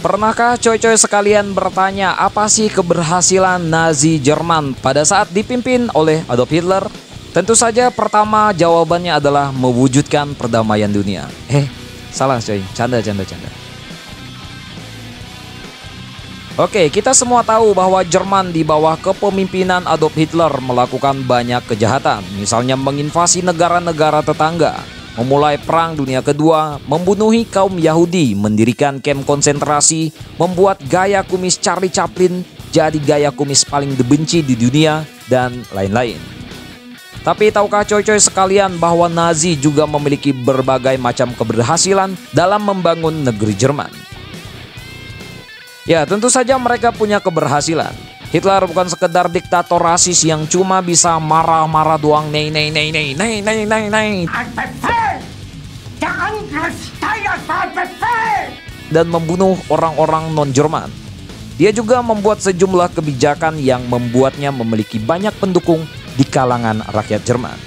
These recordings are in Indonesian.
Pernahkah coy-coy sekalian bertanya apa sih keberhasilan Nazi Jerman pada saat dipimpin oleh Adolf Hitler? Tentu saja pertama jawabannya adalah mewujudkan perdamaian dunia. Salah coy, canda. Oke, kita semua tahu bahwa Jerman di bawah kepemimpinan Adolf Hitler melakukan banyak kejahatan. Misalnya menginvasi negara-negara tetangga, memulai Perang Dunia Kedua, membunuhi kaum Yahudi, mendirikan kamp konsentrasi, membuat gaya kumis Charlie Chaplin jadi gaya kumis paling dibenci di dunia, dan lain-lain. Tapi tahukah coy-coy sekalian bahwa Nazi juga memiliki berbagai macam keberhasilan dalam membangun negeri Jerman? Ya, tentu saja mereka punya keberhasilan. Hitler bukan sekedar diktator rasis yang cuma bisa marah-marah doang, nei. Dan membunuh orang-orang non-Jerman. Dia juga membuat sejumlah kebijakan yang membuatnya memiliki banyak pendukung di kalangan rakyat Jerman.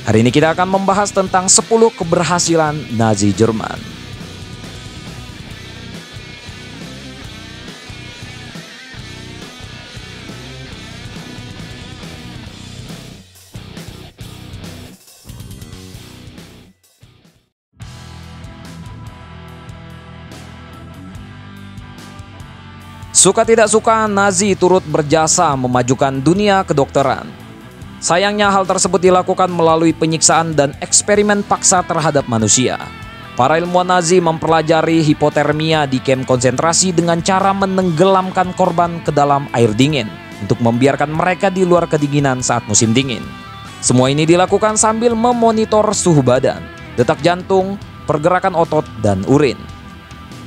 Hari ini kita akan membahas tentang 10 keberhasilan Nazi Jerman. Suka tidak suka, Nazi turut berjasa memajukan dunia kedokteran. Sayangnya hal tersebut dilakukan melalui penyiksaan dan eksperimen paksa terhadap manusia. Para ilmuwan Nazi mempelajari hipotermia di kamp konsentrasi dengan cara menenggelamkan korban ke dalam air dingin untuk membiarkan mereka di luar kedinginan saat musim dingin. Semua ini dilakukan sambil memonitor suhu badan, detak jantung, pergerakan otot, dan urin.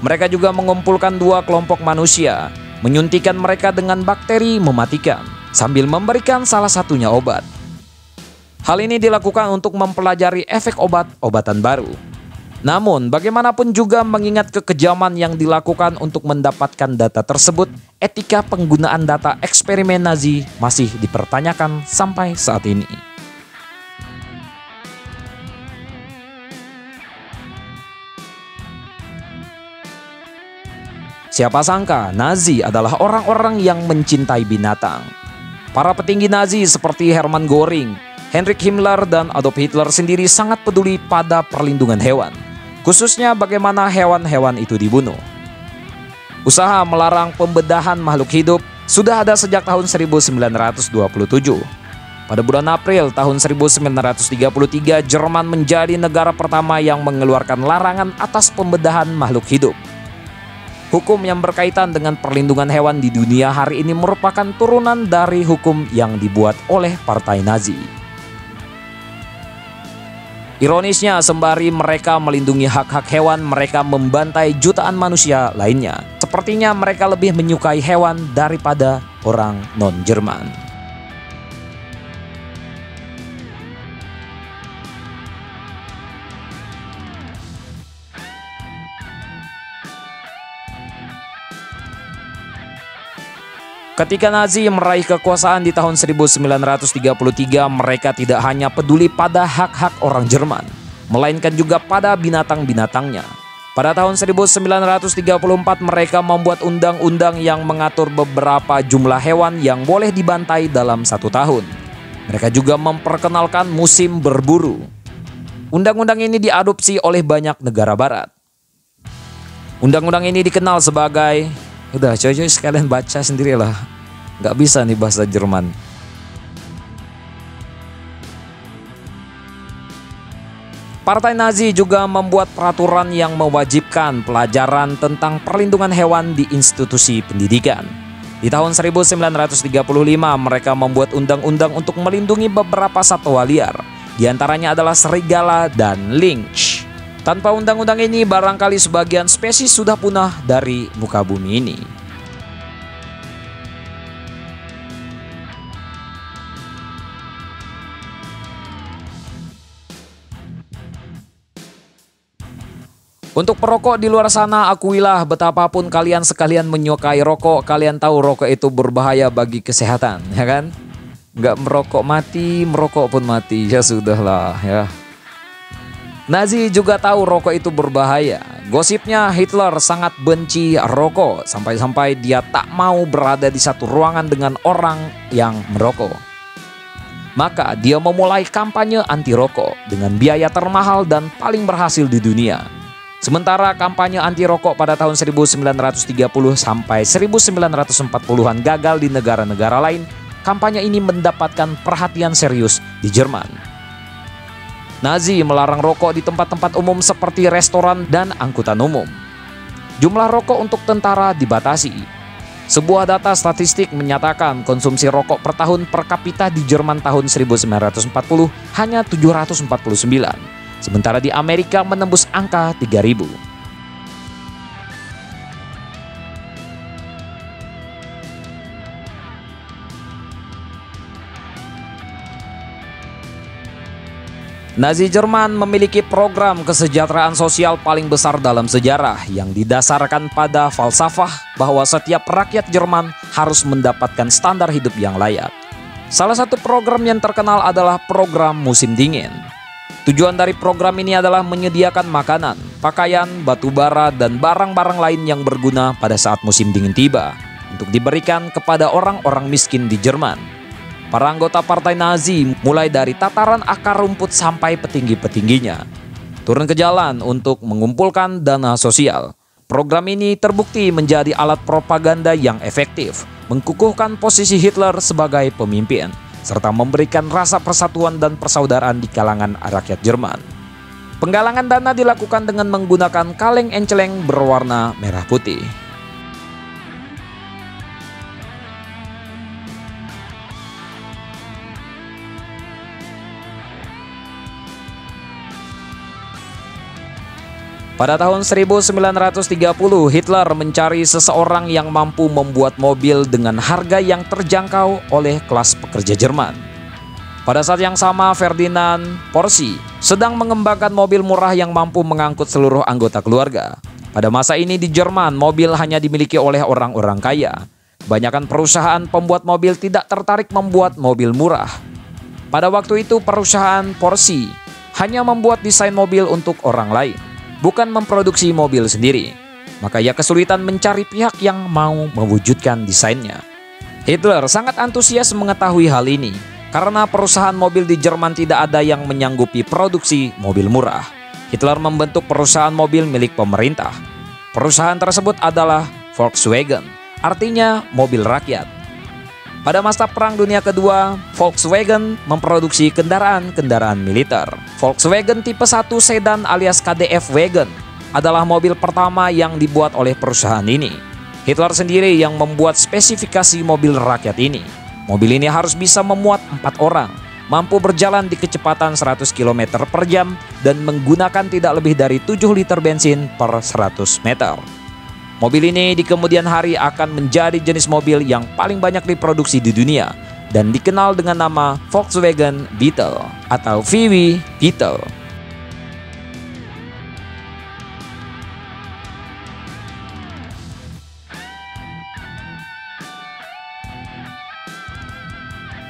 Mereka juga mengumpulkan 2 kelompok manusia, menyuntikkan mereka dengan bakteri mematikan, sambil memberikan salah satunya obat. Hal ini dilakukan untuk mempelajari efek obat-obatan baru. Namun, bagaimanapun juga mengingat kekejaman yang dilakukan untuk mendapatkan data tersebut, etika penggunaan data eksperimen Nazi masih dipertanyakan sampai saat ini. Siapa sangka Nazi adalah orang-orang yang mencintai binatang. Para petinggi Nazi seperti Hermann Göring, Heinrich Himmler, dan Adolf Hitler sendiri sangat peduli pada perlindungan hewan, khususnya bagaimana hewan-hewan itu dibunuh. Usaha melarang pembedahan makhluk hidup sudah ada sejak tahun 1927. Pada bulan April tahun 1933, Jerman menjadi negara pertama yang mengeluarkan larangan atas pembedahan makhluk hidup. Hukum yang berkaitan dengan perlindungan hewan di dunia hari ini merupakan turunan dari hukum yang dibuat oleh Partai Nazi. Ironisnya, sembari mereka melindungi hak-hak hewan, mereka membantai jutaan manusia lainnya. Sepertinya mereka lebih menyukai hewan daripada orang non-Jerman. Ketika Nazi meraih kekuasaan di tahun 1933, mereka tidak hanya peduli pada hak-hak orang Jerman, melainkan juga pada binatang-binatangnya. Pada tahun 1934, mereka membuat undang-undang yang mengatur beberapa jumlah hewan yang boleh dibantai dalam 1 tahun. Mereka juga memperkenalkan musim berburu. Undang-undang ini diadopsi oleh banyak negara barat. Undang-undang ini dikenal sebagai... Udah coy-coy sekalian baca sendirilah. Nggak bisa nih bahasa Jerman. Partai Nazi juga membuat peraturan yang mewajibkan pelajaran tentang perlindungan hewan di institusi pendidikan. Di tahun 1935 mereka membuat undang-undang untuk melindungi beberapa satwa liar. Di antaranya adalah serigala dan lynx. Tanpa undang-undang ini, barangkali sebagian spesies sudah punah dari muka bumi ini. Untuk perokok di luar sana, akuilah betapapun kalian sekalian menyukai rokok, kalian tahu rokok itu berbahaya bagi kesehatan, ya kan? Nggak merokok mati, merokok pun mati, ya sudahlah ya. Nazi juga tahu rokok itu berbahaya. Gosipnya Hitler sangat benci rokok sampai-sampai dia tak mau berada di satu ruangan dengan orang yang merokok. Maka dia memulai kampanye anti rokok dengan biaya termahal dan paling berhasil di dunia. Sementara kampanye anti rokok pada tahun 1930 sampai 1940-an gagal di negara-negara lain, kampanye ini mendapatkan perhatian serius di Jerman. Nazi melarang rokok di tempat-tempat umum seperti restoran dan angkutan umum. Jumlah rokok untuk tentara dibatasi. Sebuah data statistik menyatakan konsumsi rokok per tahun per kapita di Jerman tahun 1940 hanya 749, sementara di Amerika menembus angka 3.000. Nazi Jerman memiliki program kesejahteraan sosial paling besar dalam sejarah yang didasarkan pada falsafah bahwa setiap rakyat Jerman harus mendapatkan standar hidup yang layak. Salah satu program yang terkenal adalah program musim dingin. Tujuan dari program ini adalah menyediakan makanan, pakaian, batu bara, dan barang-barang lain yang berguna pada saat musim dingin tiba untuk diberikan kepada orang-orang miskin di Jerman. Para anggota partai Nazi mulai dari tataran akar rumput sampai petinggi-petingginya turun ke jalan untuk mengumpulkan dana sosial. Program ini terbukti menjadi alat propaganda yang efektif, mengukuhkan posisi Hitler sebagai pemimpin, serta memberikan rasa persatuan dan persaudaraan di kalangan rakyat Jerman. Penggalangan dana dilakukan dengan menggunakan kaleng enceleng berwarna merah putih. Pada tahun 1930, Hitler mencari seseorang yang mampu membuat mobil dengan harga yang terjangkau oleh kelas pekerja Jerman. Pada saat yang sama, Ferdinand Porsche sedang mengembangkan mobil murah yang mampu mengangkut seluruh anggota keluarga. Pada masa ini di Jerman, mobil hanya dimiliki oleh orang-orang kaya. Kebanyakan perusahaan pembuat mobil tidak tertarik membuat mobil murah. Pada waktu itu, perusahaan Porsche hanya membuat desain mobil untuk orang lain, bukan memproduksi mobil sendiri. Maka ia kesulitan mencari pihak yang mau mewujudkan desainnya. Hitler sangat antusias mengetahui hal ini karena perusahaan mobil di Jerman tidak ada yang menyanggupi produksi mobil murah. Hitler membentuk perusahaan mobil milik pemerintah. Perusahaan tersebut adalah Volkswagen, artinya mobil rakyat. Pada masa Perang Dunia Kedua, Volkswagen memproduksi kendaraan-kendaraan militer. Volkswagen tipe 1 sedan alias KDF Wagen adalah mobil pertama yang dibuat oleh perusahaan ini. Hitler sendiri yang membuat spesifikasi mobil rakyat ini. Mobil ini harus bisa memuat 4 orang, mampu berjalan di kecepatan 100 km per jam, dan menggunakan tidak lebih dari 7 liter bensin per 100 meter. Mobil ini di kemudian hari akan menjadi jenis mobil yang paling banyak diproduksi di dunia dan dikenal dengan nama Volkswagen Beetle atau VW Beetle.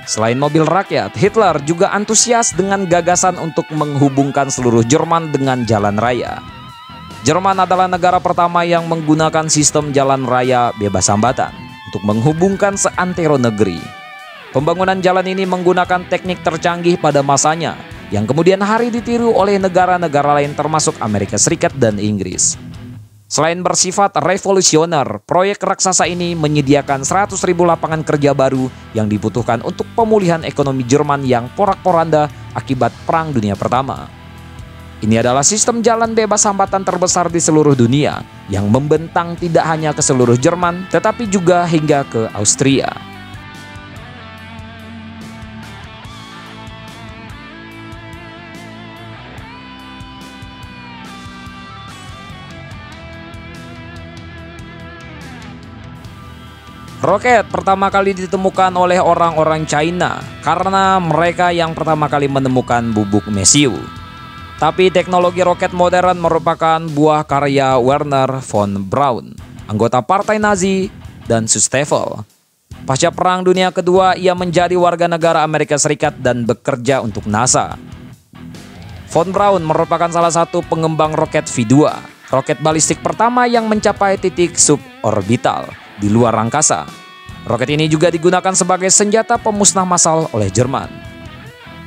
Selain mobil rakyat, Hitler juga antusias dengan gagasan untuk menghubungkan seluruh Jerman dengan jalan raya. Jerman adalah negara pertama yang menggunakan sistem jalan raya bebas hambatan untuk menghubungkan seantero negeri. Pembangunan jalan ini menggunakan teknik tercanggih pada masanya yang kemudian hari ditiru oleh negara-negara lain termasuk Amerika Serikat dan Inggris. Selain bersifat revolusioner, proyek raksasa ini menyediakan 100.000 lapangan kerja baru yang dibutuhkan untuk pemulihan ekonomi Jerman yang porak-poranda akibat Perang Dunia Pertama. Ini adalah sistem jalan bebas hambatan terbesar di seluruh dunia yang membentang tidak hanya ke seluruh Jerman tetapi juga hingga ke Austria. Roket pertama kali ditemukan oleh orang-orang China karena mereka yang pertama kali menemukan bubuk mesiu. Tapi teknologi roket modern merupakan buah karya Werner von Braun, anggota partai Nazi dan Schutzstaffel. Pasca Perang Dunia Kedua, ia menjadi warga negara Amerika Serikat dan bekerja untuk NASA. Von Braun merupakan salah satu pengembang roket V2, roket balistik pertama yang mencapai titik suborbital di luar angkasa. Roket ini juga digunakan sebagai senjata pemusnah massal oleh Jerman.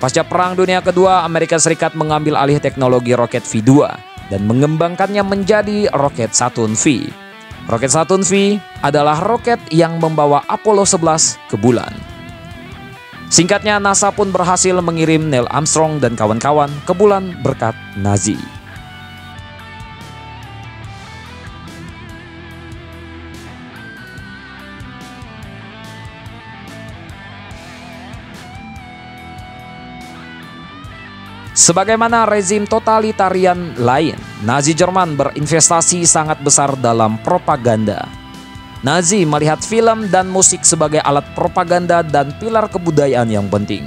Pasca Perang Dunia Kedua, Amerika Serikat mengambil alih teknologi roket V2 dan mengembangkannya menjadi roket Saturn V. Roket Saturn V adalah roket yang membawa Apollo 11 ke bulan. Singkatnya, NASA pun berhasil mengirim Neil Armstrong dan kawan-kawan ke bulan berkat Nazi. Sebagaimana rezim totalitarian lain, Nazi Jerman berinvestasi sangat besar dalam propaganda. Nazi melihat film dan musik sebagai alat propaganda dan pilar kebudayaan yang penting.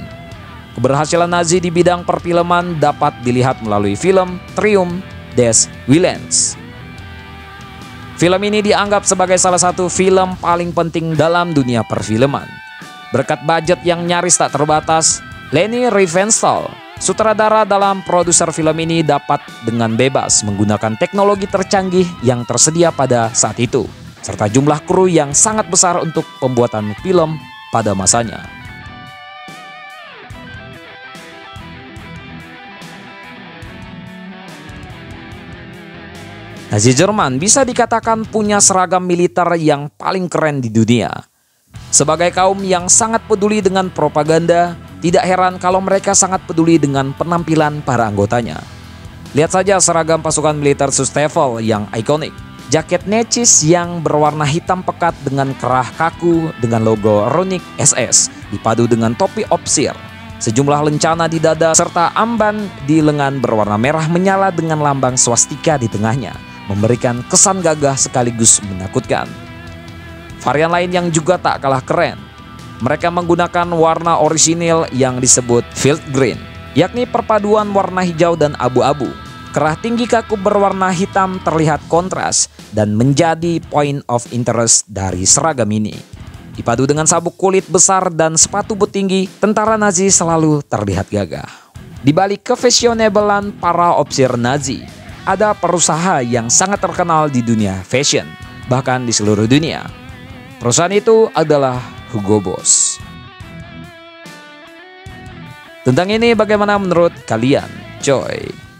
Keberhasilan Nazi di bidang perfilman dapat dilihat melalui film Triumph des Willens. Film ini dianggap sebagai salah satu film paling penting dalam dunia perfilman. Berkat budget yang nyaris tak terbatas, Leni Riefenstahl, sutradara dalam produser film ini, dapat dengan bebas menggunakan teknologi tercanggih yang tersedia pada saat itu, serta jumlah kru yang sangat besar untuk pembuatan film pada masanya. Nazi Jerman bisa dikatakan punya seragam militer yang paling keren di dunia. Sebagai kaum yang sangat peduli dengan propaganda, tidak heran kalau mereka sangat peduli dengan penampilan para anggotanya. Lihat saja seragam pasukan militer Schutzstaffel yang ikonik. Jaket necis yang berwarna hitam pekat dengan kerah kaku dengan logo Runik SS, dipadu dengan topi opsir, sejumlah lencana di dada, serta amban di lengan berwarna merah menyala dengan lambang swastika di tengahnya, memberikan kesan gagah sekaligus menakutkan. Varian lain yang juga tak kalah keren. Mereka menggunakan warna orisinil yang disebut field green, yakni perpaduan warna hijau dan abu-abu. Kerah tinggi kaku berwarna hitam terlihat kontras dan menjadi point of interest dari seragam ini. Dipadu dengan sabuk kulit besar dan sepatu boot tinggi, tentara Nazi selalu terlihat gagah. Di balik kefashionabelan para opsir Nazi, ada perusahaan yang sangat terkenal di dunia fashion, bahkan di seluruh dunia. Perusahaan itu adalah Hugo Boss. Tentang ini bagaimana menurut kalian, coy?